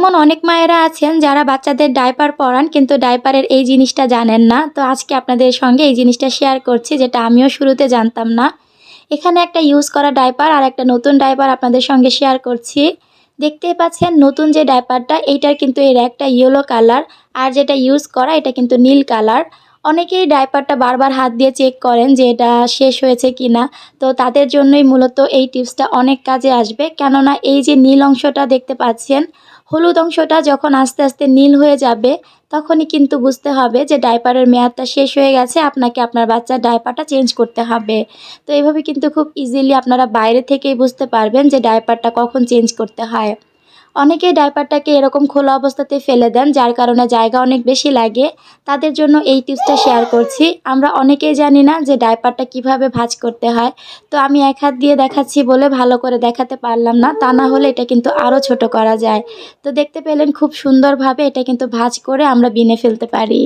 এমন অনেক মায়েরা আছেন যারা বাচ্চাদের ডায়পার পরান কিন্তু ডায়পারের এই জিনিসটা জানেন না। তো আজকে আপনাদের সঙ্গে এই জিনিসটা শেয়ার করছি যেটা আমিও শুরুতে জানতাম না। এখানে একটা ইউজ করা ডায়পার আর একটা নতুন ডায়পার আপনাদের সঙ্গে শেয়ার করছি। দেখতেই পাচ্ছেন নতুন যে ডায়পারটা এইটার কিন্তু এর একটা ইয়েলো কালার, আর যেটা ইউজ করা এটা কিন্তু নীল কালার। অনেকেই ডায়পারটা বারবার হাত দিয়ে চেক করেন যে এটা শেষ হয়েছে কিনা। তো তাদের জন্যই মূলত এই টিপসটা অনেক কাজে আসবে, কেননা এই যে নীল অংশটা দেখতে পাচ্ছেন, হলুদ অংশটা যখন আস্তে আস্তে নীল হয়ে যাবে তখনই কিন্তু বুঝতে হবে যে ডায়পারের মেয়াদটা শেষ হয়ে গেছে, আপনাকে আপনার বাচ্চার ডায়পারটা চেঞ্জ করতে হবে। তো এইভাবে কিন্তু খুব ইজিলি আপনারা বাইরে থেকেই বুঝতে পারবেন যে ডায়পারটা কখন চেঞ্জ করতে হয়। অনেকেই ডায়পারটাকে এরকম খোলা অবস্থাতেই ফেলে দেন, যার কারণে জায়গা অনেক বেশি লাগে। তাদের জন্য এই টিপসটা শেয়ার করছি। আমরা অনেকেই জানি না যে ডায়পারটা কিভাবে ভাঁজ করতে হয়। তো আমি এক হাত দিয়ে দেখাচ্ছি বলে ভালো করে দেখাতে পারলাম না, তা না হলে এটা কিন্তু আরও ছোট করা যায়। তো দেখতে পেলেন খুব সুন্দরভাবে এটা কিন্তু ভাঁজ করে আমরা বিনে ফেলতে পারি।